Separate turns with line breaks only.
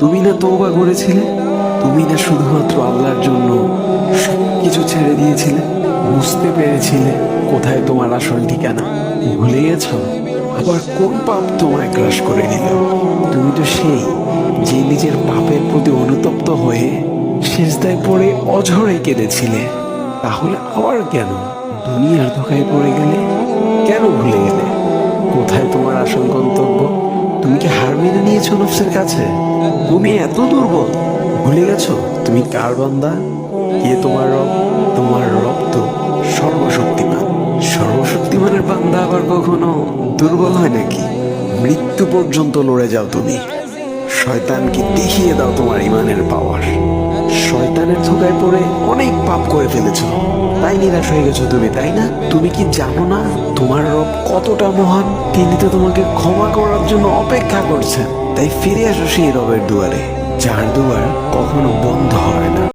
তুমি না তওবা করেছিলে? তুমি না শুধুমাত্র আল্লাহর জন্য সবকিছু ছেড়ে দিয়েছিলে? বুঝতে পেরেছিলে কোথায় তোমার আসল ঠিকানা? ভুলে গেছ? আবার কোন পাপ তোমায় গ্রাস করে নিল? তুমি তো সেই যে নিজের পাপের প্রতি অনুতপ্ত হয়ে সিজদায় পড়ে অঝরে কেঁদেছিলে। তাহলে আবার কেন দুনিয়ার ধোঁকায় পড়ে গেলে? কেন ভুলে গেলে কোথায় তোমার আসল গন্তব্য? তুমি কি হার মেনে নিয়েছো নফসের কাছে? তুমি এত দুর্বল, ভুলে গেছো তুমি কার বান্দা? কে তোমার রব? তোমার রব তো সর্বশক্তিমান। সর্বশক্তিমানের বান্দা আবার কখনো দুর্বল হয় নাকি? মৃত্যু পর্যন্ত লড়ে যাও তুমি। শয়তানকে দেখিয়ে দাও তোমার ইমানের পাওয়ার। শয়তানের ধোঁকায় পড়ে অনেক পাপ করে ফেলেছো, তাই নিরাশ হয়ে গেছো তুমি, তাই না? তুমি কি জানো না তোমার রব কতটা মহান? তিনি তো তোমাকে ক্ষমা করার জন্য অপেক্ষা করছেন। তাই ফিরে আসো সেই রবের দুয়ারে, যার দুয়ার কখনো বন্ধ হয় না।